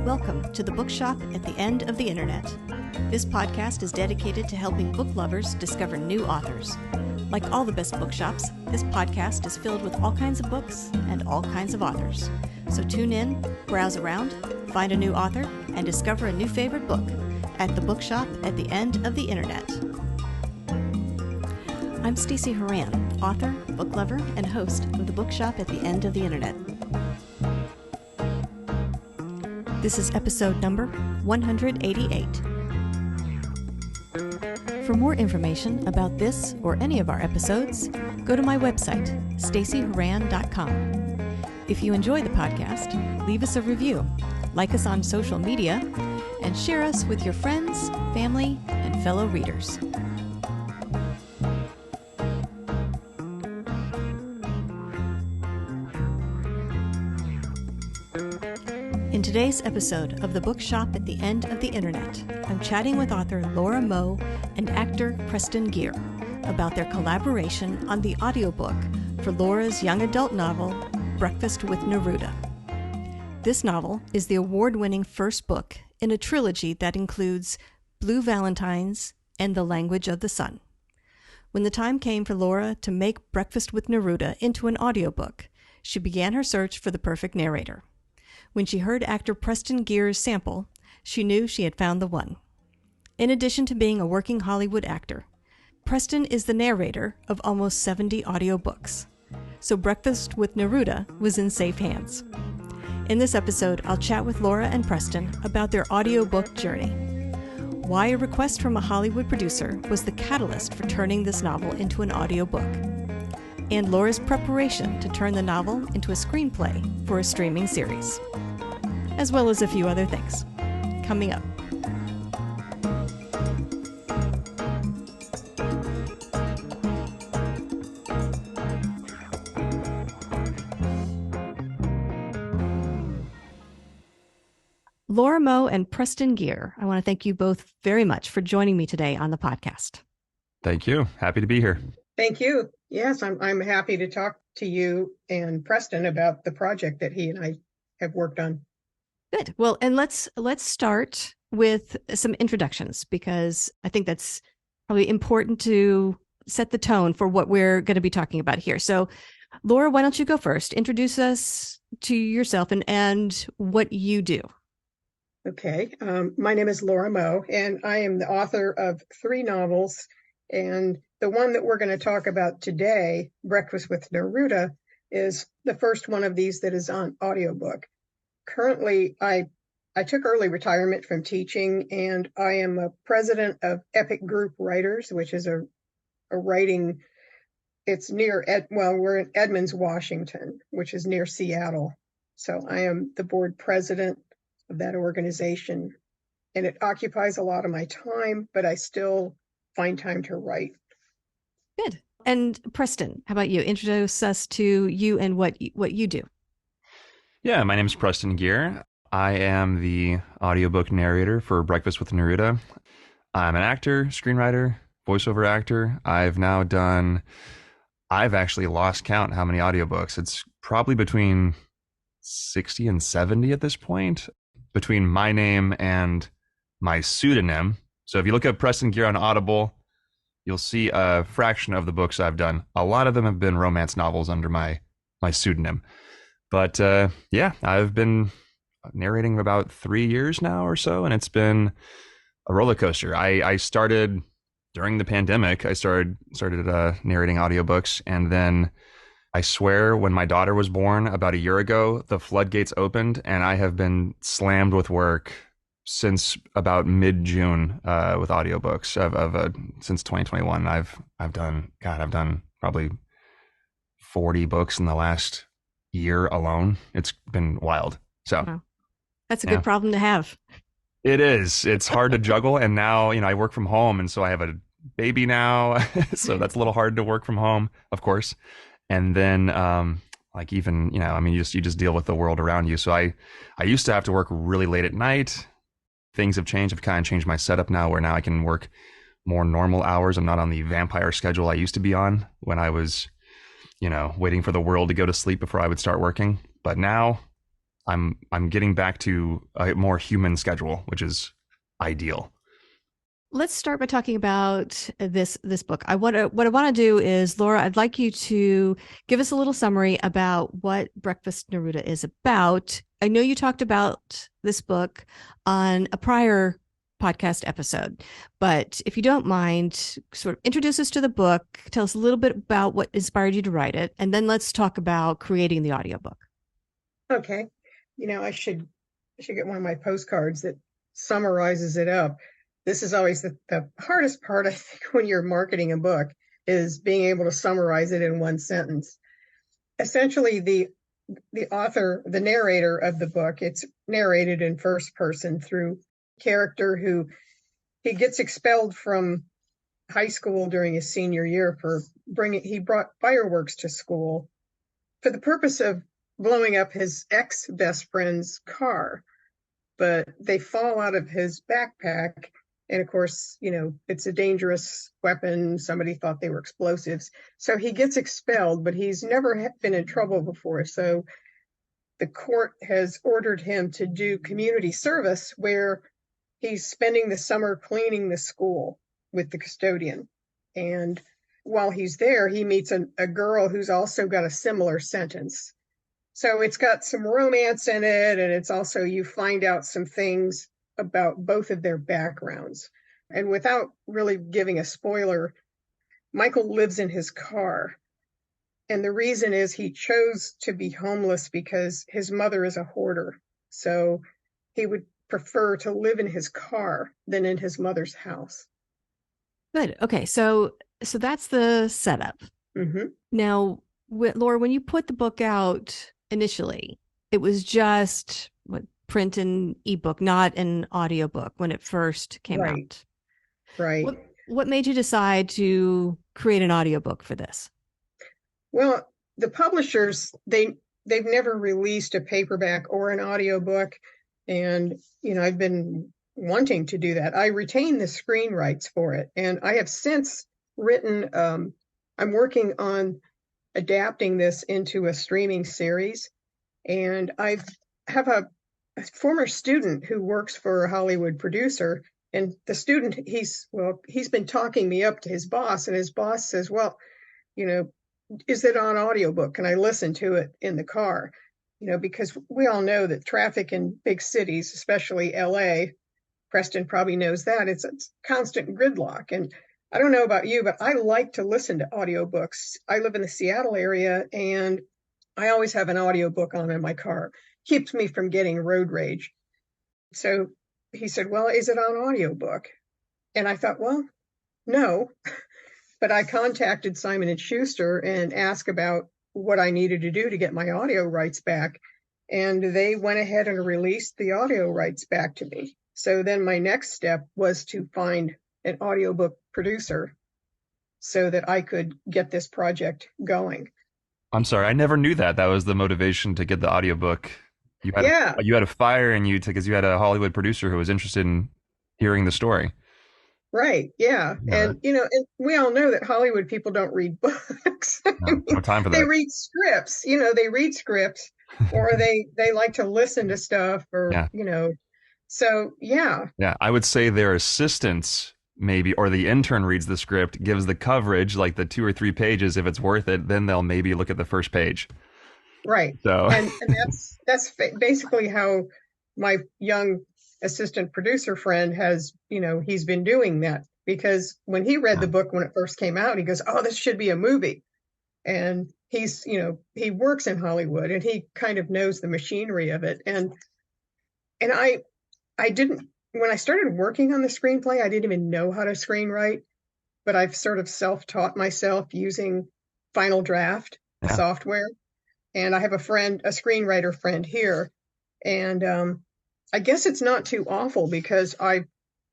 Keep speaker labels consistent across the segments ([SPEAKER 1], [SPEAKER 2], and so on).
[SPEAKER 1] Welcome to the Bookshop at the End of the Internet. This podcast is dedicated to helping book lovers discover new authors. Like all the best bookshops, this podcast is filled with all kinds of books and all kinds of authors. So tune in, browse around, find a new author, and discover a new favorite book at the Bookshop at the End of the Internet. I'm Stacey Horan, author, book lover, and host of the Bookshop at the End of the Internet. This is episode number 188. For more information about this or any of our episodes, go to my website, staceyhoran.com. If you enjoy the podcast, leave us a review, like us on social media, and share us with your friends, family, and fellow readers. In today's episode of the Bookshop at the End of the Internet, I'm chatting with author Laura Moe and actor Preston Geer about their collaboration on the audiobook for Laura's young adult novel, Breakfast with Neruda. This novel is the award-winning first book in a trilogy that includes Blue Valentines and The Language of the Sun. When the time came for Laura to make Breakfast with Neruda into an audiobook, she began her search for the perfect narrator. When she heard actor Preston Geer's sample, she knew she had found the one. In addition to being a working Hollywood actor, Preston is the narrator of almost 70 audiobooks. So Breakfast with Neruda was in safe hands. In this episode, I'll chat with Laura and Preston about their audiobook journey, why a request from a Hollywood producer was the catalyst for turning this novel into an audiobook, and Laura's preparation to turn the novel into a screenplay for a streaming series, as well as a few other things. Coming up. Laura Moe and Preston Geer, I want to thank you both very much for joining me today on the podcast.
[SPEAKER 2] Thank you. Happy to be here.
[SPEAKER 3] Thank you. Yes, I'm happy to talk to you and Preston about the project that he and I have worked on.
[SPEAKER 1] Good. Well, and let's start with some introductions, because I think that's probably important to set the tone for what we're going to be talking about here. So, Laura, why don't you go first? Introduce us to yourself and what you do.
[SPEAKER 3] Okay. My name is Laura Moe, and I am the author of 3 novels. And the one that we're going to talk about today, Breakfast with Neruda, is the first one of these that is on audiobook. Currently, I took early retirement from teaching, and I am a president of Epic Group Writers, which is a writing, it's near, we're in Edmonds, Washington, which is near Seattle. So I am the board president of that organization, and it occupies a lot of my time, but I still find time to write.
[SPEAKER 1] Good. And Preston, how about you? Introduce us to you and what you do.
[SPEAKER 2] Yeah, my name is Preston Geer. I am the audiobook narrator for Breakfast with Neruda. I'm an actor, screenwriter, voiceover actor. I've actually lost count how many audiobooks. It's probably between 60 and 70 at this point, between my name and my pseudonym. So if you look up Preston Geer on Audible, you'll see a fraction of the books I've done. A lot of them have been romance novels under my pseudonym. But yeah, I've been narrating about 3 years now or so, and it's been a roller coaster. I started during the pandemic. I started narrating audiobooks, and then I swear when my daughter was born about a year ago, the floodgates opened, and I have been slammed with work since about mid-June with audiobooks since 2021. I've done probably 40 books in the last year alone. It's been wild. So
[SPEAKER 1] wow. That's a good problem to have.
[SPEAKER 2] It is. It's hard to juggle. And now, I work from home, and so I have a baby now. So that's a little hard to work from home, of course. And then you just deal with the world around you. So I used to have to work really late at night. Things have changed. I've kind of changed my setup now, where now I can work more normal hours. I'm not on the vampire schedule I used to be on when I was, waiting for the world to go to sleep before I would start working. But now I'm getting back to a more human schedule, which is ideal.
[SPEAKER 1] Let's start by talking about this book. What I want to do is, Laura, I'd like you to give us a little summary about what Breakfast Neruda is about. I know you talked about this book on a prior podcast episode, but if you don't mind, sort of introduce us to the book, tell us a little bit about what inspired you to write it, and then let's talk about creating the audiobook.
[SPEAKER 3] Okay. I should get one of my postcards that summarizes it up. This is always the hardest part, I think, when you're marketing a book, is being able to summarize it in one sentence. Essentially, the author, the narrator of the book, it's narrated in first person through a character who he gets expelled from high school during his senior year he brought fireworks to school for the purpose of blowing up his ex-best friend's car. But they fall out of his backpack. And of course, it's a dangerous weapon. Somebody thought they were explosives. So he gets expelled, but he's never been in trouble before. So the court has ordered him to do community service, where he's spending the summer cleaning the school with the custodian. And while he's there, he meets a girl who's also got a similar sentence. So it's got some romance in it, and it's also, you find out some things about both of their backgrounds. And without really giving a spoiler, Michael lives in his car. And the reason is he chose to be homeless because his mother is a hoarder. So he would prefer to live in his car than in his mother's house.
[SPEAKER 1] Good. Okay. So that's the setup.
[SPEAKER 3] Mm-hmm.
[SPEAKER 1] Now, Laura, when you put the book out initially, it was just print and ebook, not an audiobook when it first came out.
[SPEAKER 3] Right.
[SPEAKER 1] What made you decide to create an audiobook for this?
[SPEAKER 3] Well, the publishers, they've never released a paperback or an audiobook. And, I've been wanting to do that. I retain the screen rights for it. And I have since written, I'm working on adapting this into a streaming series. And I have a former student who works for a Hollywood producer. And the student, he's been talking me up to his boss, and his boss says, well, is it on audiobook? Can I listen to it in the car? Because we all know that traffic in big cities, especially LA, Preston probably knows that, it's constant gridlock. And I don't know about you, but I like to listen to audiobooks. I live in the Seattle area, and I always have an audiobook on in my car. Keeps me from getting road rage. So he said, well, is it on audiobook? And I thought, well, no. But I contacted Simon & Schuster and asked about what I needed to do to get my audio rights back. And they went ahead and released the audio rights back to me. So then my next step was to find an audiobook producer so that I could get this project going.
[SPEAKER 2] I'm sorry, I never knew that. That was the motivation to get the audiobook. You had a fire in you because you had a Hollywood producer who was interested in hearing the story.
[SPEAKER 3] Right. Yeah. And, and we all know that Hollywood people don't read books.
[SPEAKER 2] No time for that.
[SPEAKER 3] They read scripts, or they like to listen to stuff, or, so, yeah.
[SPEAKER 2] Yeah. I would say their assistants maybe, or the intern reads the script, gives the coverage, like the 2 or 3 pages. If it's worth it, then they'll maybe look at the first page.
[SPEAKER 3] Right.
[SPEAKER 2] So,
[SPEAKER 3] and that's basically how my young assistant producer friend has, he's been doing that, because when he read the book when it first came out, he goes, oh, this should be a movie. And he's, he works in Hollywood, and he kind of knows the machinery of it. And I didn't, when I started working on the screenplay, I didn't even know how to screenwrite, but I've sort of self-taught myself using Final Draft software. And I have a screenwriter friend here. And I guess it's not too awful, because I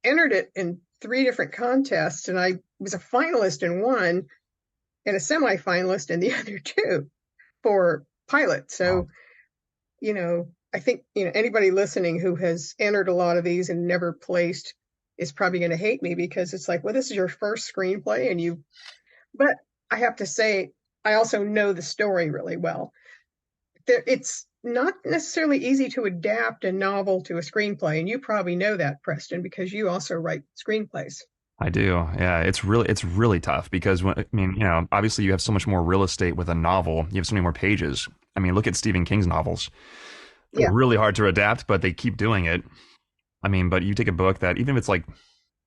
[SPEAKER 3] entered it in 3 different contests, and I was a finalist in one and a semi-finalist in the other 2 for pilot. So, I think, anybody listening who has entered a lot of these and never placed is probably going to hate me, because it's like, well, this is your first screenplay but I have to say, I also know the story really well. it's not necessarily easy to adapt a novel to a screenplay. And you probably know that, Preston, because you also write screenplays.
[SPEAKER 2] I do. Yeah, it's really tough because when, I mean, obviously you have so much more real estate with a novel. You have so many more pages. I mean, look at Stephen King's novels. They're
[SPEAKER 3] Yeah.
[SPEAKER 2] really hard to adapt, but they keep doing it. I mean, but you take a book that even if it's like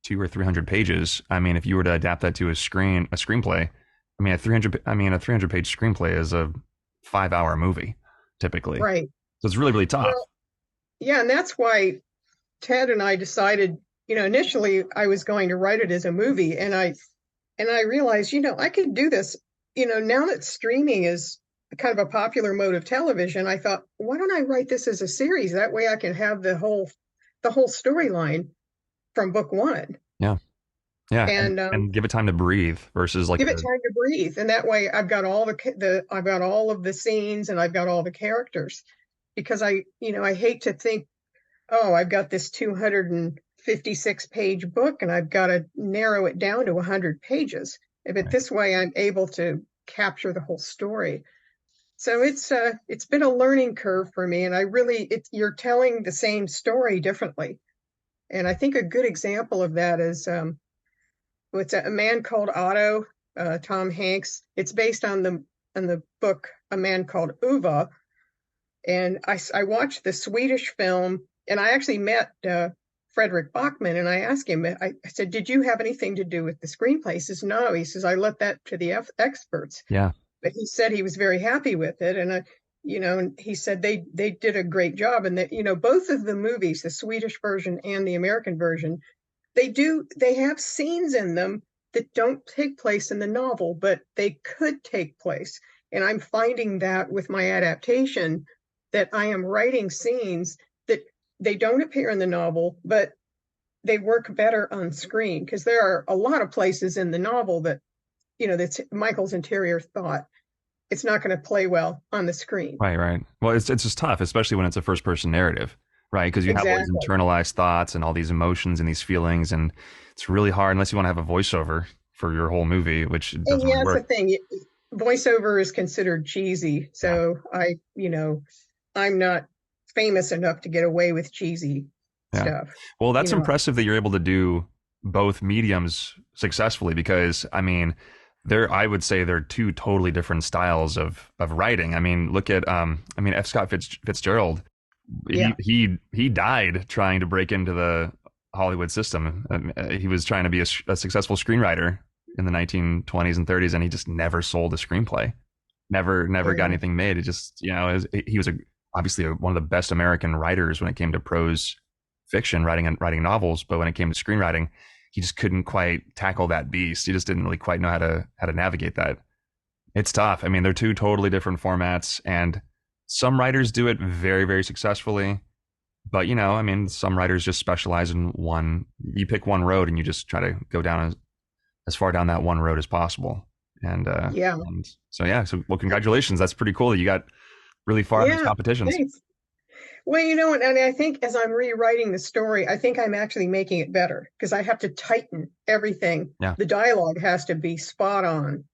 [SPEAKER 2] 200 or 300 pages, I mean, if you were to adapt that to a screenplay, I mean, a 300 page screenplay is a 5 hour movie typically.
[SPEAKER 3] Right.
[SPEAKER 2] So it's really, really tough.
[SPEAKER 3] Well, yeah. And that's why Ted and I decided, initially I was going to write it as a movie, and I realized, I could do this. Now that streaming is kind of a popular mode of television, I thought, why don't I write this as a series? That way I can have the whole storyline from book one.
[SPEAKER 2] Yeah. Yeah.
[SPEAKER 3] And
[SPEAKER 2] give it time to breathe versus like
[SPEAKER 3] give it time to breathe. And that way I've got I've got all of the scenes, and I've got all the characters, because I hate to think, oh, I've got this 256 page book and I've got to narrow it down to 100 pages. But this way I'm able to capture the whole story. So it's been a learning curve for me. And you're telling the same story differently. And I think a good example of that is, it's A Man Called Otto, Tom Hanks. It's based on the book A Man Called Ove. And I watched the Swedish film, and I actually met Frederick Bachman, and I asked him, I said, did you have anything to do with the screenplay? He says, no. He says, I left that to the experts.
[SPEAKER 2] Yeah.
[SPEAKER 3] But he said he was very happy with it. And, and he said they did a great job. And that, both of the movies, the Swedish version and the American version, they have scenes in them that don't take place in the novel, but they could take place. And I'm finding that with my adaptation, that I am writing scenes that they don't appear in the novel, but they work better on screen, because there are a lot of places in the novel that, that's Michael's interior thought. It's not going to play well on the screen.
[SPEAKER 2] Right. Well, it's just tough, especially when it's a first person narrative, right? Because you have all these internalized thoughts and all these emotions and these feelings, and it's really hard unless you want to have a voiceover for your whole movie, which doesn't
[SPEAKER 3] that's
[SPEAKER 2] work.
[SPEAKER 3] the thing. Voiceover is considered cheesy, so I'm not famous enough to get away with cheesy stuff.
[SPEAKER 2] Well, that's impressive that you're able to do both mediums successfully, because I mean, I would say they're two totally different styles of writing. I mean, look at F. Scott Fitzgerald.
[SPEAKER 3] Yeah.
[SPEAKER 2] He died trying to break into the Hollywood system. He was trying to be a successful screenwriter in the 1920s and 30s, and he just never sold a screenplay. Never got anything made. It just, he was obviously one of the best American writers when it came to prose fiction, writing novels, but when it came to screenwriting, he just couldn't quite tackle that beast. He just didn't really quite know how to navigate that. It's tough. I mean, they're two totally different formats, and some writers do it very, very successfully. But, some writers just specialize in one. You pick one road and you just try to go down as far down that one road as possible. And so well, congratulations. That's pretty cool that you got really far in these competitions.
[SPEAKER 3] Thanks. Well, and I think as I'm rewriting the story, I think I'm actually making it better, because I have to tighten everything.
[SPEAKER 2] Yeah.
[SPEAKER 3] The dialogue has to be spot on.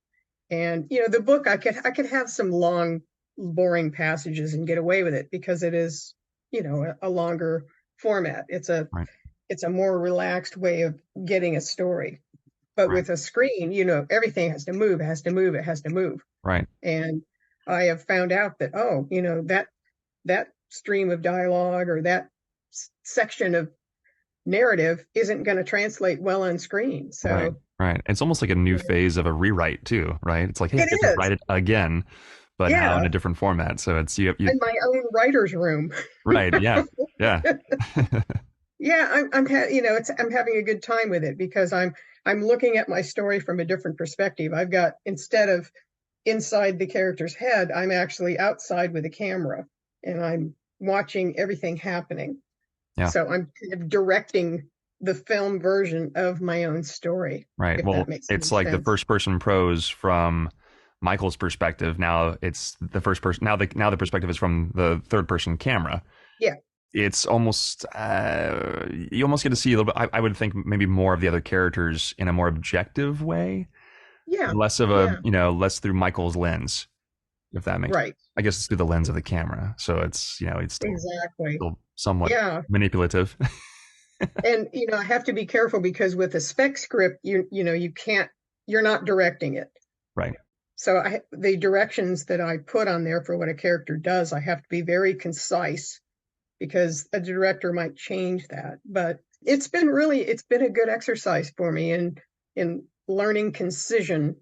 [SPEAKER 3] And, the book, I could have some long, boring passages and get away with it, because it is, a longer format. It's a more relaxed way of getting a story. But with a screen, everything has to move. It has to move.
[SPEAKER 2] Right.
[SPEAKER 3] And I have found out that, that stream of dialogue or that section of narrative isn't going to translate well on screen. So
[SPEAKER 2] right. It's almost like a new phase of a rewrite too, right? It's like, hey, I get to write it again, but now in a different format. So it's you in
[SPEAKER 3] my own writer's room.
[SPEAKER 2] Right. Yeah.
[SPEAKER 3] Yeah, I'm having a good time with it, because I'm looking at my story from a different perspective. I've got, instead of inside the character's head, I'm actually outside with a camera, and I'm watching everything happening. Yeah. So I'm kind of directing the film version of my own story.
[SPEAKER 2] Right. Well, it's like sense. The first person prose from Michael's perspective. Now it's the first person. Now the perspective is from the third person camera.
[SPEAKER 3] Yeah.
[SPEAKER 2] It's almost you almost get to see a little bit. I would think maybe more of the other characters in a more objective way.
[SPEAKER 3] Yeah.
[SPEAKER 2] Less of a less through Michael's lens. if that makes
[SPEAKER 3] Right.
[SPEAKER 2] I guess it's through the lens of the camera. So it's, it's
[SPEAKER 3] Exactly.
[SPEAKER 2] still somewhat
[SPEAKER 3] Yeah.
[SPEAKER 2] manipulative.
[SPEAKER 3] And, I have to be careful because with a spec script, you're not directing it.
[SPEAKER 2] Right.
[SPEAKER 3] So the directions that I put on there for what a character does, I have to be very concise because a director might change that. But it's been a good exercise for me in learning concision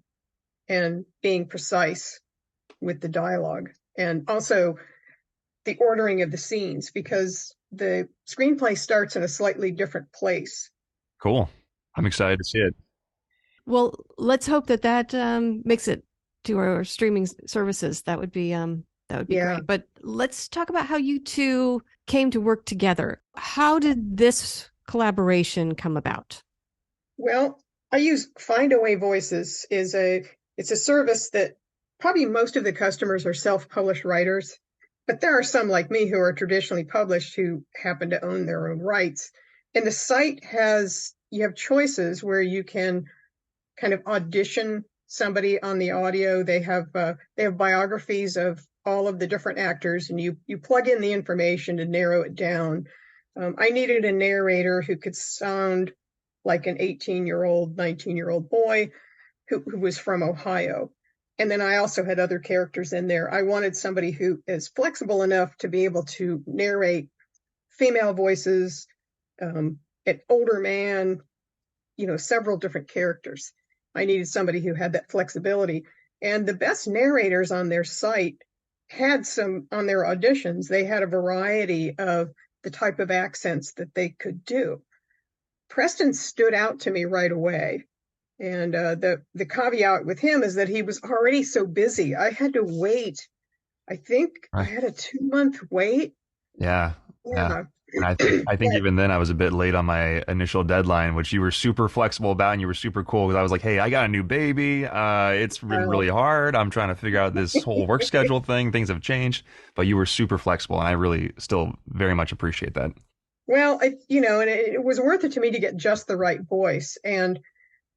[SPEAKER 3] and being precise with the dialogue, and also the ordering of the scenes, because the screenplay starts in a slightly different place.
[SPEAKER 2] Cool. I'm excited to see it.
[SPEAKER 1] Well, let's hope that makes it to our streaming services. That would be
[SPEAKER 3] Yeah.
[SPEAKER 1] great. But let's talk about how you two came to work together. How did this collaboration come about?
[SPEAKER 3] Well, I use Findaway Voices. It's a service that probably most of the customers are self-published writers, but there are some like me who are traditionally published who happen to own their own rights. And the site you have choices where you can kind of audition somebody on the audio. They have biographies of all of the different actors, and you plug in the information to narrow it down. I needed a narrator who could sound like an 18-year-old, 19-year-old boy who was from Ohio. And then I also had other characters in there. I wanted somebody who is flexible enough to be able to narrate female voices, an older man, several different characters. I needed somebody who had that flexibility. And the best narrators on their site on their auditions, they had a variety of the type of accents that they could do. Preston stood out to me right away. And the caveat with him is that he was already so busy. I had to wait. I think I had a 2-month wait.
[SPEAKER 2] Yeah.
[SPEAKER 3] Yeah.
[SPEAKER 2] And I think even then I was a bit late on my initial deadline, which you were super flexible about, and you were super cool because I was like, hey, I got a new baby. It's been really hard. I'm trying to figure out this whole work schedule thing. Things have changed, but you were super flexible, and I really still very much appreciate that.
[SPEAKER 3] Well, and it was worth it to me to get just the right voice. And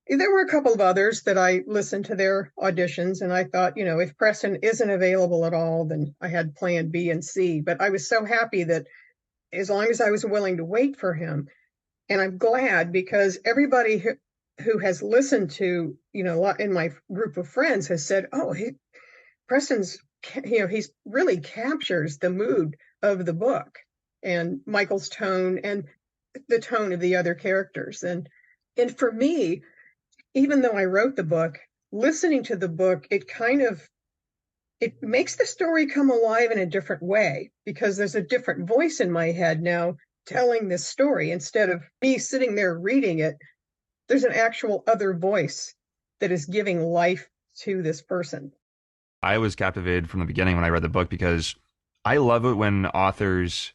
[SPEAKER 3] there were a couple of others that I listened to their auditions, and I thought, if Preston isn't available at all, then I had plan B and C. But I was so happy that as long as I was willing to wait for him. And I'm glad, because everybody who has listened to, in my group of friends has said, oh, Preston's, he's really captures the mood of the book and Michael's tone and the tone of the other characters. And for me, even though I wrote the book, listening to the book, it makes the story come alive in a different way, because there's a different voice in my head now telling this story. Instead of me sitting there reading it, there's an actual other voice that is giving life to this person.
[SPEAKER 2] I was captivated from the beginning when I read the book, because I love it when authors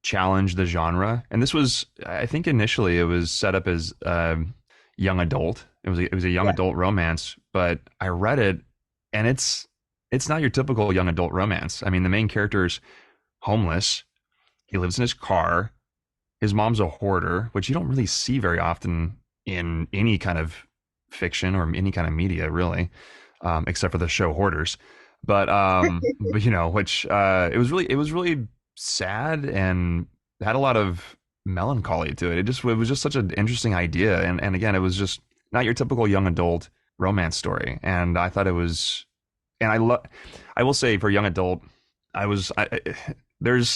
[SPEAKER 2] challenge the genre. And this was, I think initially it was set up as young adult. It was a young adult romance, but I read it and it's not your typical young adult romance. I mean, the main character's homeless. He lives in his car. His mom's a hoarder, which you don't really see very often in any kind of fiction or any kind of media, really, except for the show Hoarders. But which it was really sad and had a lot of melancholy to it. It was just such an interesting idea, and again, it was just not your typical young adult romance story. And I thought it was. And I will say, for young adult, there's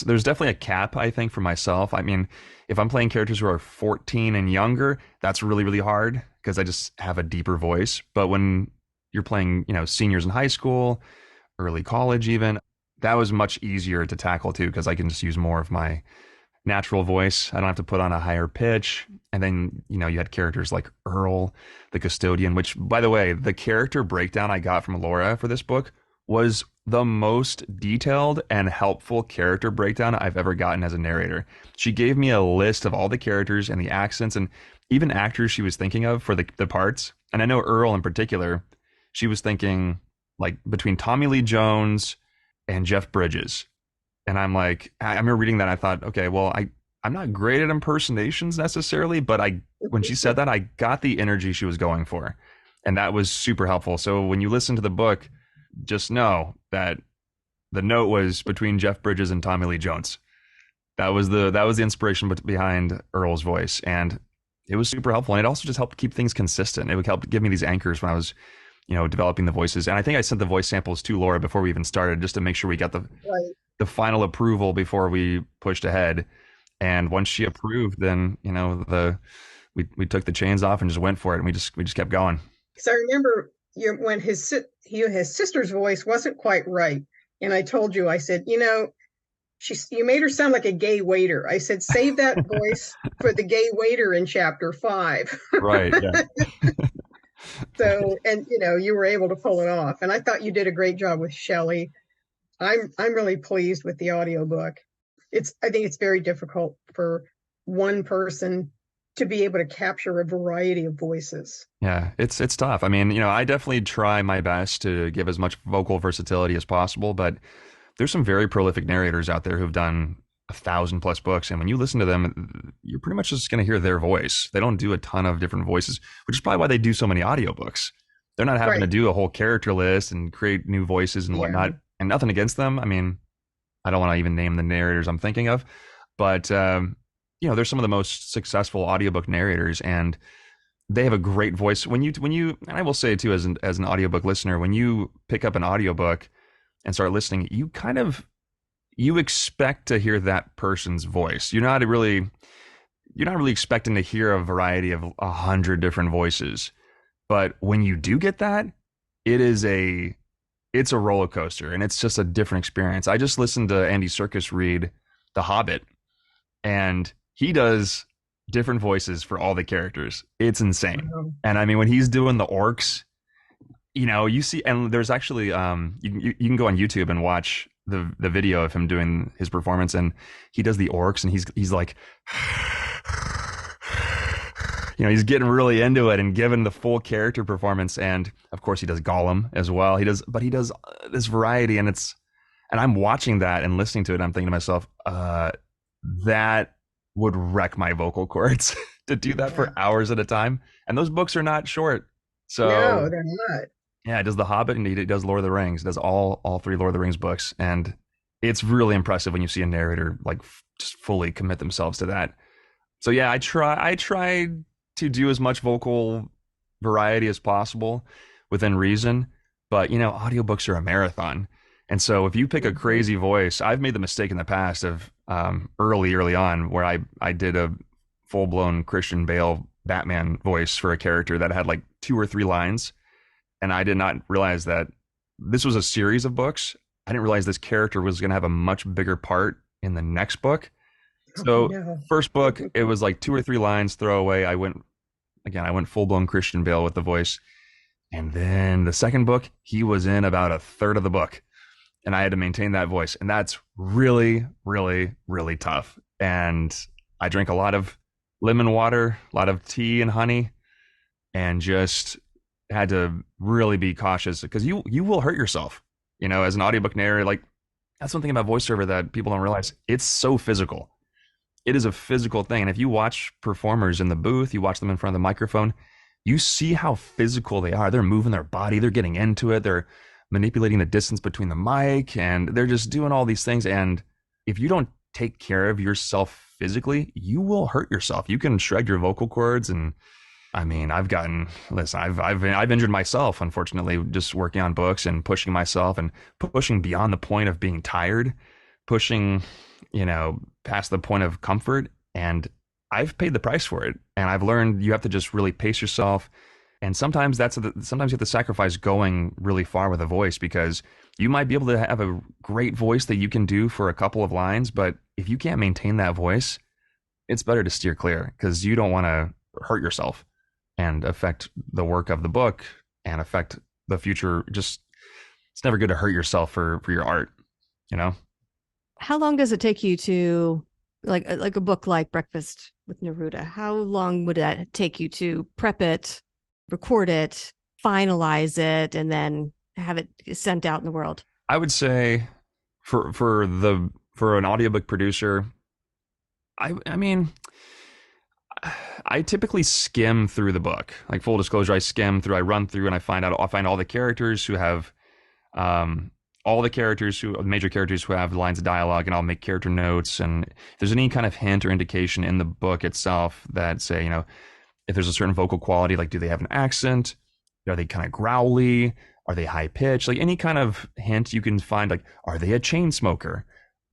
[SPEAKER 2] definitely a cap, I think, for myself. I mean, if I'm playing characters who are 14 and younger, that's really, really hard because I just have a deeper voice. But when you're playing, seniors in high school, early college even, that was much easier to tackle too, because I can just use more of my natural voice. I don't have to put on a higher pitch. And then, you had characters like Earl, the custodian, which, by the way, the character breakdown I got from Laura for this book was the most detailed and helpful character breakdown I've ever gotten as a narrator. She gave me a list of all the characters and the accents and even actors she was thinking of for the parts. And I know Earl in particular, she was thinking like between Tommy Lee Jones and Jeff Bridges. And I'm like, I remember reading that and I thought, okay, well, I'm not great at impersonations necessarily, but when she said that, I got the energy she was going for. And that was super helpful. So when you listen to the book, just know that the note was between Jeff Bridges and Tommy Lee Jones. That was the inspiration behind Earl's voice, and it was super helpful. And it also just helped keep things consistent. It would help give me these anchors when I was, developing the voices. And I think I sent the voice samples to Laura before we even started, just to make sure we got the final approval before we pushed ahead. And once she approved, then we took the chains off and just went for it, and we just kept going.
[SPEAKER 3] Because I remember when his sister's voice wasn't quite right, and I told you, I said, you made her sound like a gay waiter. I said, save that voice for the gay waiter in chapter 5.
[SPEAKER 2] Right. Yeah.
[SPEAKER 3] So, and you were able to pull it off, and I thought you did a great job with Shelley. I'm really pleased with the audiobook. I think it's very difficult for one person to be able to capture a variety of voices.
[SPEAKER 2] Yeah, it's tough. I mean, I definitely try my best to give as much vocal versatility as possible, but there's some very prolific narrators out there who've done 1,000+ books, and when you listen to them, you're pretty much just going to hear their voice. They don't do a ton of different voices, which is probably why they do so many audiobooks. They're not having to do a whole character list and create new voices and whatnot. And nothing against them. I mean, I don't want to even name the narrators I'm thinking of, but they're some of the most successful audiobook narrators, and they have a great voice. When you, and I will say too, as an audiobook listener, when you pick up an audiobook and start listening, you expect to hear that person's voice. You're not really expecting to hear a variety of 100 different voices. But when you do get that, it's a roller coaster, and it's just a different experience. I just listened to Andy Serkis read The Hobbit, and he does different voices for all the characters. It's insane. And I mean, when he's doing the orcs, you see, and there's actually you can go on YouTube and watch the video of him doing his performance, and he does the orcs, and he's like he's getting really into it and giving the full character performance. And of course he does Gollum as well. He does this variety, and I'm watching that and listening to it, and I'm thinking to myself, that would wreck my vocal cords to do that for hours at a time. And those books are not short. So
[SPEAKER 3] no, they're not.
[SPEAKER 2] Yeah, he does The Hobbit, and he does Lord of the Rings. He does all 3 Lord of the Rings books, and it's really impressive when you see a narrator like just fully commit themselves to that. So yeah, I try to do as much vocal variety as possible within reason, but audiobooks are a marathon. And so if you pick a crazy voice, I've made the mistake in the past of early on where I did a full-blown Christian Bale Batman voice for a character that had like 2 or 3 lines, and I did not realize that this was a series of books. I didn't realize this character was going to have a much bigger part in the next book. So first book, it was like 2 or 3 lines, throwaway. I went full-blown Christian Bale with the voice. And then the second book, he was in about a third of the book, and I had to maintain that voice. And that's really, really, really tough. And I drank a lot of lemon water, a lot of tea and honey, and just had to really be cautious, because you will hurt yourself, as an audiobook narrator. Like, that's one thing about voiceover that people don't realize. It's so physical. It is a physical thing. And if you watch performers in the booth, you watch them in front of the microphone, you see how physical they are. They're moving their body, they're getting into it, they're manipulating the distance between the mic, and they're just doing all these things. And if you don't take care of yourself physically, you will hurt yourself. You can shred your vocal cords. And I mean, I've injured myself, unfortunately, just working on books and pushing myself and pushing beyond the point of being tired, pushing, past the point of comfort. And I've paid the price for it. And I've learned you have to just really pace yourself. And sometimes sometimes you have to sacrifice going really far with a voice, because you might be able to have a great voice that you can do for a couple of lines, but if you can't maintain that voice, it's better to steer clear, because you don't want to hurt yourself and affect the work of the book and affect the future. Just, it's never good to hurt yourself for your art,
[SPEAKER 1] How long does it take you to, like a book like Breakfast with Neruda? How long would that take you to prep it, record it, finalize it, and then have it sent out in the world?
[SPEAKER 2] I would say for an audiobook producer, I mean, I typically skim through the book. Like, full disclosure, I run through and I'll find all the characters who have all the major characters who have lines of dialogue, and I'll make character notes. And if there's any kind of hint or indication in the book itself that say, if there's a certain vocal quality, like do they have an accent? Are they kind of growly? Are they high pitched? Like any kind of hint you can find, like, are they a chain smoker?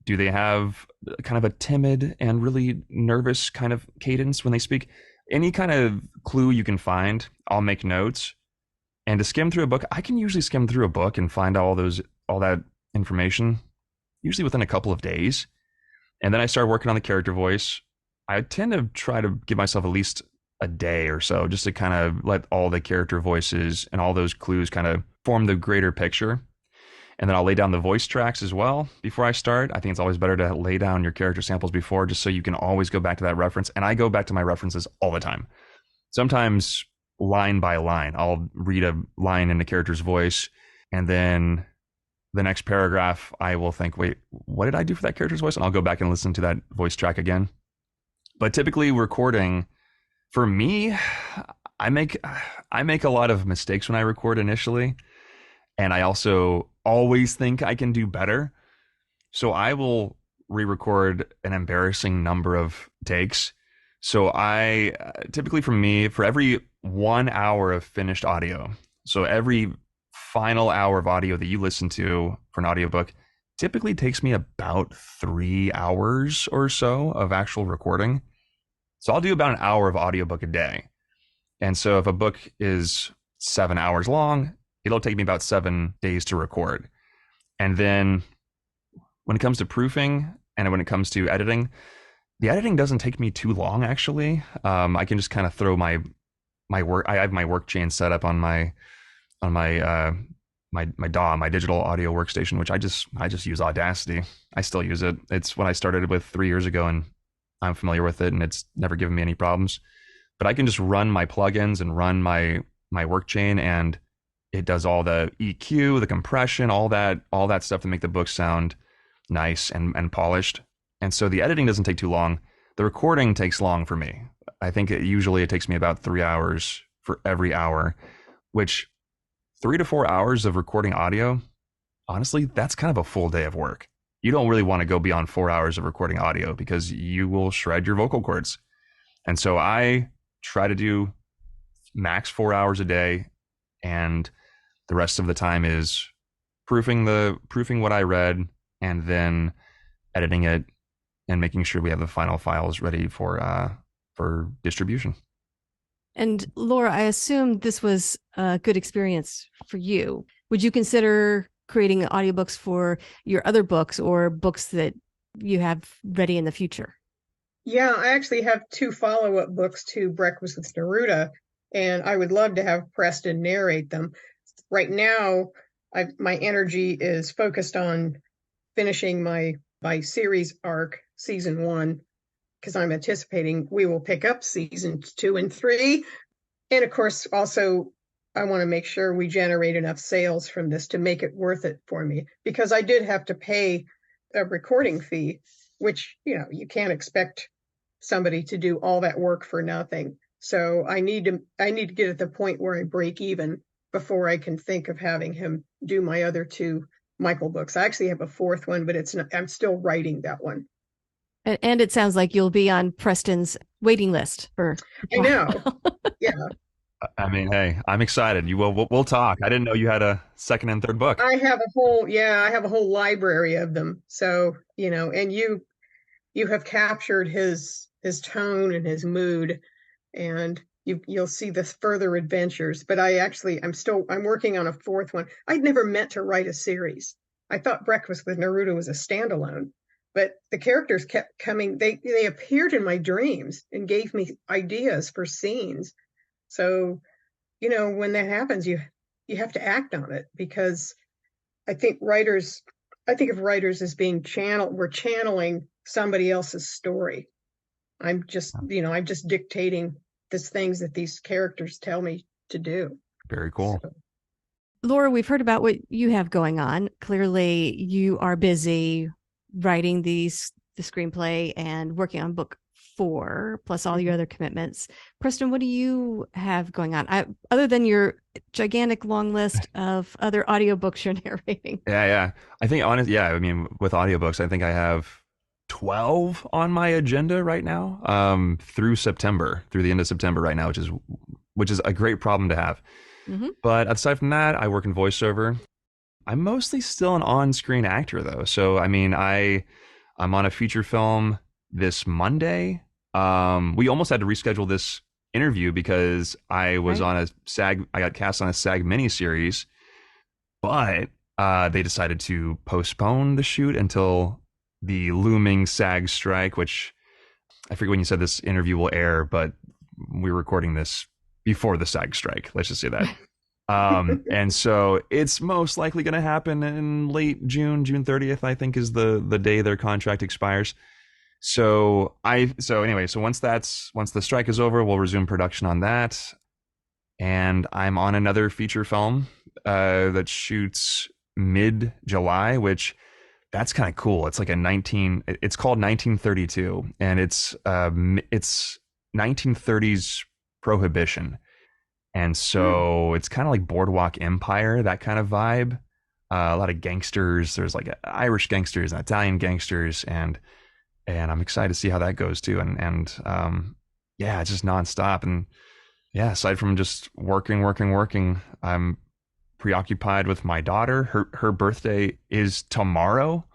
[SPEAKER 2] Do they have kind of a timid and really nervous kind of cadence when they speak? Any kind of clue you can find, I'll make notes. And to skim through a book, I can usually skim through a book and find all that information, usually within a couple of days. And then I start working on the character voice. I tend to try to give myself at least a day or so just to kind of let all the character voices and all those clues kind of form the greater picture. And then I'll lay down the voice tracks as well before I start. I think it's always better to lay down your character samples before, just so you can always go back to that reference. And I go back to my references all the time. Sometimes line by line, I'll read a line in the character's voice, and then the next paragraph, I will think, wait, what did I do for that character's voice? And I'll go back and listen to that voice track again. But typically recording, for me, I make a lot of mistakes when I record initially. And I also always think I can do better. So I will re-record an embarrassing number of takes. So I typically, for me, for every 1 hour of finished audio, so every final hour of audio that you listen to for an audiobook typically takes me about 3 hours or so of actual recording. So I'll do about an hour of audiobook a day. And so if a book is 7 hours long, it'll take me about 7 days to record. And then when it comes to proofing and when it comes to editing, the editing doesn't take me too long, actually. I can just kind of throw my work. I have my work chain set up on my DAW, my digital audio workstation, which I just use Audacity. I still use it. It's what I started with 3 years ago, and I'm familiar with it, and it's never given me any problems. But I can just run my plugins and run my work chain, and it does all the EQ, the compression, all that stuff to make the book sound nice and polished. And so the editing doesn't take too long. The recording takes long for me. I think it takes me about 3 hours for every hour, which 3 to 4 hours of recording audio, honestly, that's kind of a full day of work. You don't really want to go beyond 4 hours of recording audio because you will shred your vocal cords. And so I try to do max 4 hours a day, and the rest of the time is proofing what I read, and then editing it and making sure we have the final files ready for distribution.
[SPEAKER 1] And Laura, I assume this was a good experience for you. Would you consider creating audiobooks for your other books or books that you have ready in the future?
[SPEAKER 3] Yeah, I actually have 2 follow-up books to Breakfast with Neruda, and I would love to have Preston narrate them. Right now, my energy is focused on finishing my series arc, season 1, because I'm anticipating we will pick up seasons 2 and 3. And of course, also, I want to make sure we generate enough sales from this to make it worth it for me, because I did have to pay a recording fee, which, you can't expect somebody to do all that work for nothing. So I need to get at the point where I break even before I can think of having him do my other 2 Michael books. I actually have a 4th one, but I'm still writing that one.
[SPEAKER 1] And it sounds like you'll be on Preston's waiting list for.
[SPEAKER 3] I know. Yeah.
[SPEAKER 2] I mean, hey, I'm excited. We'll talk. I didn't know you had a 2nd and 3rd book.
[SPEAKER 3] I have a whole library of them. So, and you have captured his tone and his mood, and you'll see the further adventures. But I'm working on a 4th one. I'd never meant to write a series. I thought Breakfast with Neruda was a standalone, but the characters kept coming. They appeared in my dreams and gave me ideas for scenes. So, when that happens, you have to act on it, because I think of writers as being we're channeling somebody else's story. I'm just dictating the things that these characters tell me to do.
[SPEAKER 2] Very cool.
[SPEAKER 3] So.
[SPEAKER 1] Laura, we've heard about what you have going on. Clearly, you are busy writing the screenplay and working on book 4, plus all your other commitments. Preston, what do you have going on? Other than your gigantic long list of other audiobooks you're narrating.
[SPEAKER 2] Yeah. I think I mean, with audiobooks, I think I have 12 on my agenda right now, through the end of September right now, which is a great problem to have.
[SPEAKER 1] Mm-hmm.
[SPEAKER 2] But aside from that, I work in voiceover. I'm mostly still an on-screen actor though. So I mean, I'm on a feature film this Monday. We almost had to reschedule this interview because I was
[SPEAKER 1] Right.
[SPEAKER 2] on I got cast on a SAG miniseries, but they decided to postpone the shoot until the looming SAG strike, which I forget when you said this interview will air, but we're recording this before the SAG strike. Let's just say that. And so it's most likely going to happen in late June 30th, I think is the day their contract expires. So once the strike is over, we'll resume production on that. And I'm on another feature film that shoots mid-July, which that's kind of cool. It's like it's called 1932, and it's 1930s prohibition. And so it's kind of like Boardwalk Empire, that kind of vibe. A lot of gangsters. There's like Irish gangsters and Italian gangsters, and I'm excited to see how that goes too. And yeah, it's just nonstop. And yeah, aside from just working, I'm preoccupied with my daughter. Her birthday is tomorrow.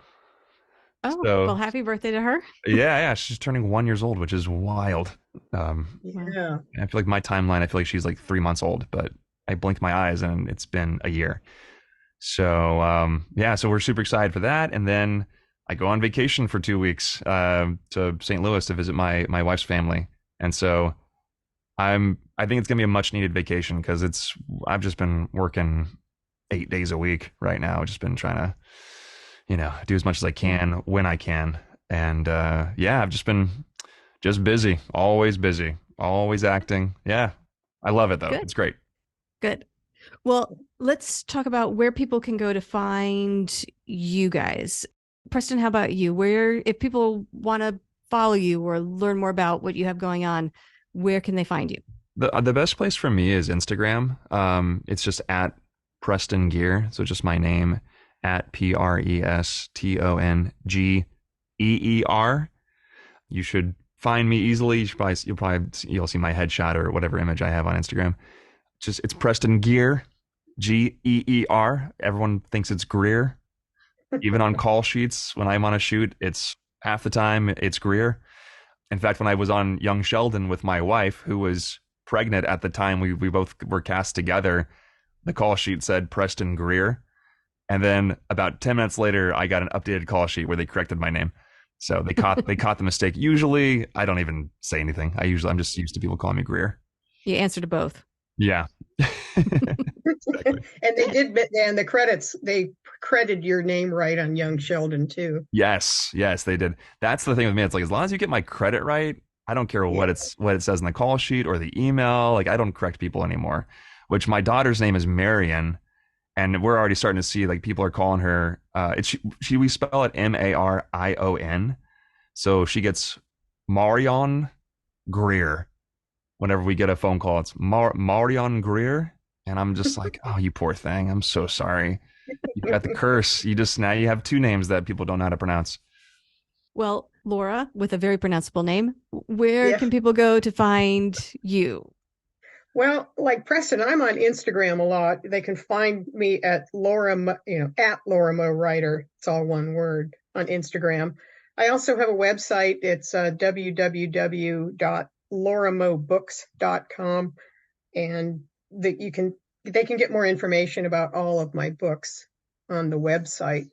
[SPEAKER 1] Oh,
[SPEAKER 2] So
[SPEAKER 1] well, happy birthday to her.
[SPEAKER 2] yeah, she's turning 1 year old, which is wild.
[SPEAKER 3] Yeah.
[SPEAKER 2] I feel like my timeline, I feel like she's like 3 months old, but I blinked my eyes and it's been a year. So yeah, so we're super excited for that. And then I go on vacation for 2 weeks to St. Louis to visit my wife's family. And so I think it's gonna be a much needed vacation because I've just been working 8 days a week right now. Just been trying to, do as much as I can when I can. And yeah, I've just been busy, always acting. Yeah. I love it though.
[SPEAKER 1] Good.
[SPEAKER 2] It's great.
[SPEAKER 1] Good. Well, let's talk about where people can go to find you guys. Preston, how about you? If people want to follow you or learn more about what you have going on, where can they find you?
[SPEAKER 2] The best place for me is Instagram. It's just at Preston Geer. So just my name at PrestonGeer. You should find me easily. You'll see my headshot or whatever image I have on Instagram. It's Preston Geer, Geer. Everyone thinks it's Greer. Even on call sheets, when I'm on a shoot, it's half the time it's Greer. In fact, when I was on Young Sheldon with my wife, who was pregnant at the time we both were cast together, the call sheet said Preston Greer. And then about 10 minutes later, I got an updated call sheet where they corrected my name. So they caught the mistake. Usually, I don't even say anything. I'm just used to people calling me Greer.
[SPEAKER 1] You answer to both.
[SPEAKER 2] Yeah. Exactly.
[SPEAKER 3] And they did, and the credits, they credited your name right on Young Sheldon too.
[SPEAKER 2] Yes, they did. That's the thing with me. It's like, as long as you get my credit right, I don't care what it says in the call sheet or the email. Like, I don't correct people anymore. Which my daughter's name is Marion, and we're already starting to see like people are calling her. We spell it Marion, so she gets Marion Greer. Whenever we get a phone call, it's Marion Greer, and I'm just like, oh, you poor thing. I'm so sorry. You got the curse. Now you have two names that people don't know how to pronounce.
[SPEAKER 1] Well, Laura, with a very pronounceable name, where
[SPEAKER 3] Yeah.
[SPEAKER 1] can people go to find you?
[SPEAKER 3] Well, like Preston, I'm on Instagram a lot. They can find me at at Laura Moe Writer. It's all one word on Instagram. I also have a website. It's www.lauramobooks.com, and they can get more information about all of my books on the website.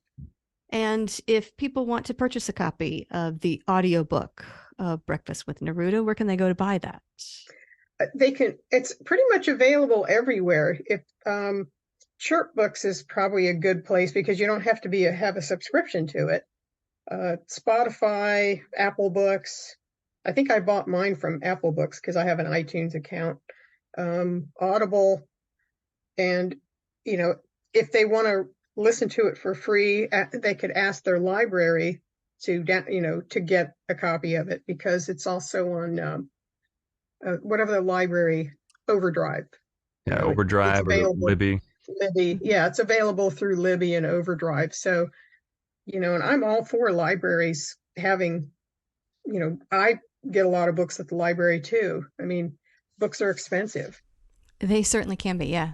[SPEAKER 1] And if people want to purchase a copy of the audiobook of Breakfast with Neruda, where can they go to buy that?
[SPEAKER 3] It's pretty much available everywhere. If Chirp Books is probably a good place because you don't have to have a subscription to it. Spotify, Apple Books. I think I bought mine from Apple Books because I have an iTunes account. Audible, and if they want to listen to it for free, they could ask their library to get a copy of it, because it's also on whatever the library, Overdrive.
[SPEAKER 2] Yeah,
[SPEAKER 3] It's
[SPEAKER 2] Overdrive or
[SPEAKER 3] available.
[SPEAKER 2] Libby.
[SPEAKER 3] Libby, yeah, it's available through Libby and Overdrive. So, and I'm all for libraries having, I get a lot of books at the library too. I mean, books are expensive.
[SPEAKER 1] They certainly can be, yeah.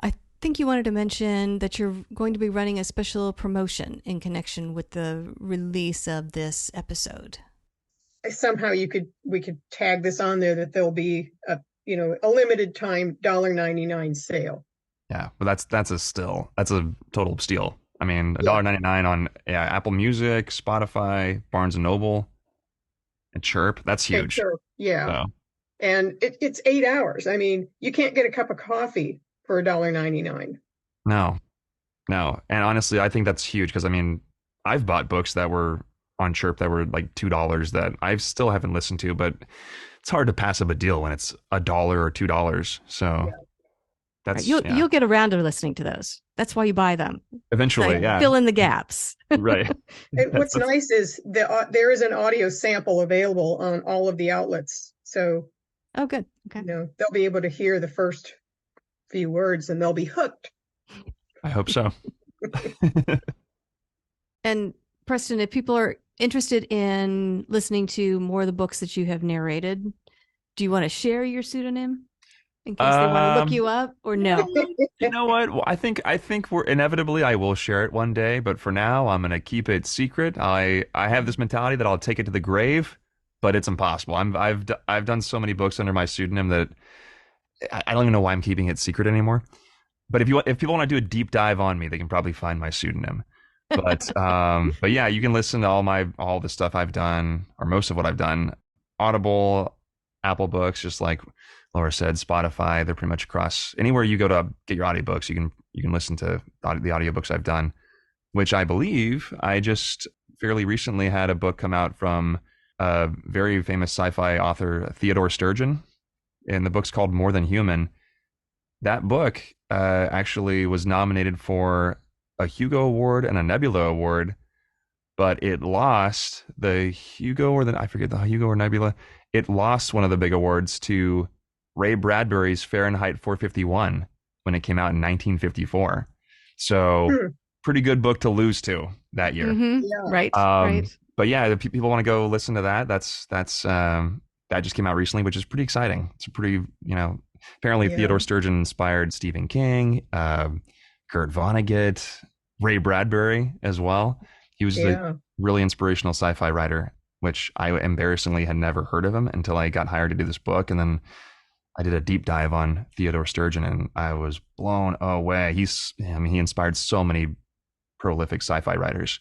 [SPEAKER 1] I think you wanted to mention that you're going to be running a special promotion in connection with the release of this episode.
[SPEAKER 3] Somehow we could tag this on there, that there'll be a limited time $1.99 sale.
[SPEAKER 2] Yeah, but that's a total steal. I mean,
[SPEAKER 3] Yeah.
[SPEAKER 2] $1.99 on Apple Music, Spotify, Barnes and Noble, and Chirp. That's huge.
[SPEAKER 3] Sure. Yeah.
[SPEAKER 2] So,
[SPEAKER 3] And it's 8 hours. I mean, you can't get a cup of coffee for $1.99.
[SPEAKER 2] no. And honestly, I think that's huge because I mean, I've bought books that were on Chirp that were like $2 that I still haven't listened to, but it's hard to pass up a deal when it's $1 or $2. So
[SPEAKER 3] Yeah.
[SPEAKER 2] that's
[SPEAKER 1] You'll get around to listening to those. That's why you buy them.
[SPEAKER 2] eventually,
[SPEAKER 1] Like,
[SPEAKER 2] yeah.
[SPEAKER 1] fill in the gaps.
[SPEAKER 2] Right.
[SPEAKER 3] And what's nice is there is an audio sample available on all of the outlets. So,
[SPEAKER 1] Oh, good. Okay.
[SPEAKER 3] they'll be able to hear the first few words and they'll be hooked.
[SPEAKER 2] I hope so.
[SPEAKER 1] And Preston, if people are interested in listening to more of the books that you have narrated, do you want to share your pseudonym in case they want to look you up, or no?
[SPEAKER 2] You know what? Well, I think we're inevitably I will share it one day, but for now I'm gonna keep it secret. I have this mentality that I'll take it to the grave, but it's impossible. I've done so many books under my pseudonym that I don't even know why I'm keeping it secret anymore. But if people want to do a deep dive on me, they can probably find my pseudonym. But but yeah, you can listen to all the stuff I've done, or most of what I've done. Audible, Apple Books, just like Laura said, Spotify. They're pretty much across anywhere you go to get your audiobooks. You can listen to the audiobooks I've done, which I believe I just fairly recently had a book come out from a very famous sci-fi author, Theodore Sturgeon, and the book's called More Than Human. That book actually was nominated for a Hugo Award and a Nebula Award, but it lost the Hugo I forget the Hugo or Nebula. It lost one of the big awards to Ray Bradbury's Fahrenheit 451 when it came out in 1954. So pretty good book to lose to that year.
[SPEAKER 1] Mm-hmm.
[SPEAKER 3] Yeah.
[SPEAKER 1] Right. Right.
[SPEAKER 2] But yeah, if people want to go listen to that, that just came out recently, which is pretty exciting. It's a pretty, apparently Theodore Sturgeon inspired Stephen King, Kurt Vonnegut, Ray Bradbury as well. He was a really inspirational sci-fi writer, which I embarrassingly had never heard of him until I got hired to do this book. And then I did a deep dive on Theodore Sturgeon and I was blown away. He inspired so many prolific sci-fi writers.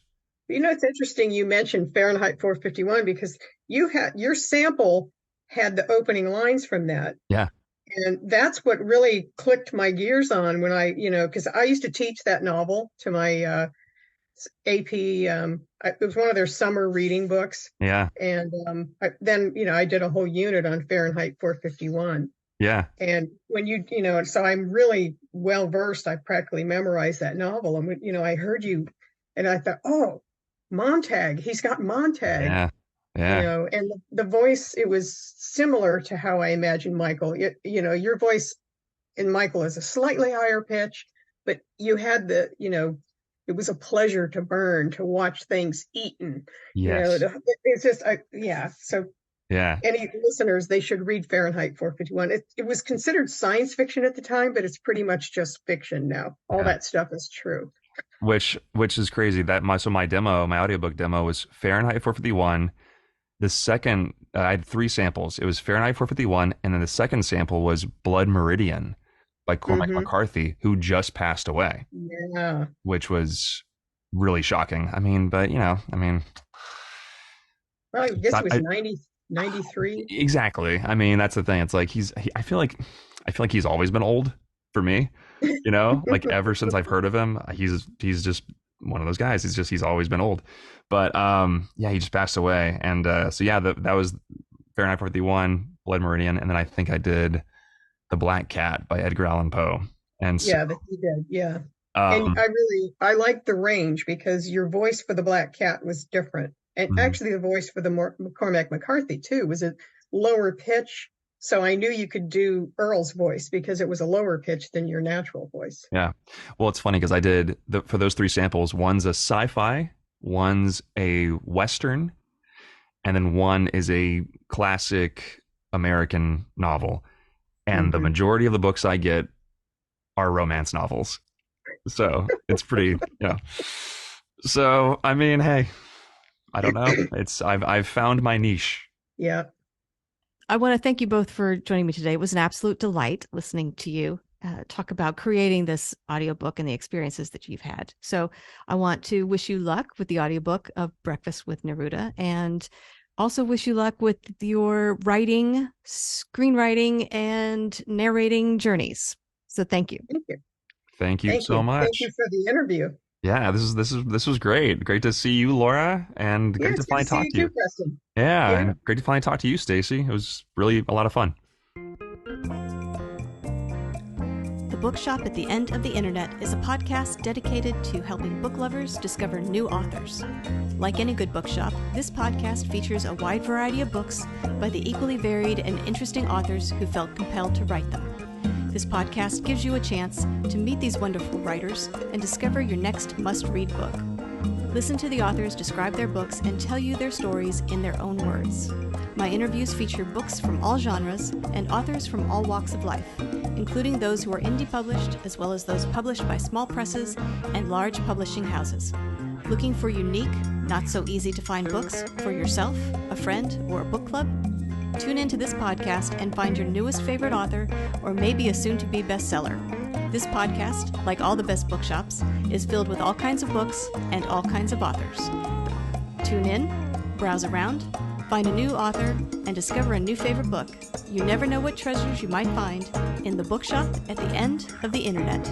[SPEAKER 3] It's interesting you mentioned Fahrenheit 451 because your sample had the opening lines from that.
[SPEAKER 2] Yeah.
[SPEAKER 3] And that's what really clicked my gears on when because I used to teach that novel to my AP. It was one of their summer reading books.
[SPEAKER 2] Yeah.
[SPEAKER 3] And then I did a whole unit on Fahrenheit 451.
[SPEAKER 2] Yeah.
[SPEAKER 3] And when so I'm really well versed. I practically memorized that novel. And when, I heard you and I thought, oh, Montag, he's got Montag.
[SPEAKER 2] Yeah. Yeah.
[SPEAKER 3] And the voice, it was similar to how I imagined Michael. Your voice in Michael is a slightly higher pitch, but you had it was a pleasure to burn, to watch things eaten.
[SPEAKER 2] Yes.
[SPEAKER 3] It's just, So
[SPEAKER 2] yeah.
[SPEAKER 3] Any listeners, they should read Fahrenheit 451. It was considered science fiction at the time, but it's pretty much just fiction now. All that stuff is true.
[SPEAKER 2] Which is crazy. My audiobook demo was Fahrenheit 451. The second, I had 3 samples. It was Fahrenheit 451, and then the second sample was Blood Meridian by Cormac McCarthy, who just passed away.
[SPEAKER 3] Yeah.
[SPEAKER 2] Which was really shocking. Well,
[SPEAKER 3] I guess it was 93.
[SPEAKER 2] Exactly. That's the thing. It's like I feel like he's always been old for me. Like ever since I've heard of him, he's just one of those guys. He's always been old. But he just passed away. And that was Fahrenheit 451, Blood Meridian, and then I think I did The Black Cat by Edgar Allan Poe. And so,
[SPEAKER 3] that he did. And I liked the range because your voice for The Black Cat was different. And
[SPEAKER 2] Mhm.
[SPEAKER 3] actually the voice for the McCormack McCarthy too was a lower pitch. So I knew you could do Earl's voice because it was a lower pitch than your natural voice.
[SPEAKER 2] Yeah. Well, it's funny because I did for those three samples, one's a sci-fi, one's a Western, and then one is a classic American novel. And the majority of the books I get are romance novels. So it's pretty, So, I mean, hey, I don't know. I've found my niche.
[SPEAKER 3] Yeah.
[SPEAKER 1] I want to thank you both for joining me today. It was an absolute delight listening to you talk about creating this audiobook and the experiences that you've had. So I want to wish you luck with the audiobook of Breakfast with Neruda, and also wish you luck with your writing, screenwriting, and narrating journeys. So thank you.
[SPEAKER 3] Thank you.
[SPEAKER 2] Thank you so much.
[SPEAKER 3] Thank you for the interview.
[SPEAKER 2] Yeah, this was great. Great to see you, Laura, and great to finally talk to you.
[SPEAKER 3] Preston.
[SPEAKER 2] Yeah, and great to finally talk to you, Stacy. It was really a lot of fun.
[SPEAKER 1] The Bookshop at the End of the Internet is a podcast dedicated to helping book lovers discover new authors. Like any good bookshop, this podcast features a wide variety of books by the equally varied and interesting authors who felt compelled to write them. This podcast gives you a chance to meet these wonderful writers and discover your next must-read book. Listen to the authors describe their books and tell you their stories in their own words. My interviews feature books from all genres and authors from all walks of life, including those who are indie published as well as those published by small presses and large publishing houses. Looking for unique, not so easy to find books for yourself, a friend, or a book club? Tune into this podcast and find your newest favorite author or maybe a soon-to-be bestseller. This podcast, like all the best bookshops, is filled with all kinds of books and all kinds of authors. Tune in, browse around, find a new author, and discover a new favorite book. You never know what treasures you might find in the Bookshop at the End of the Internet.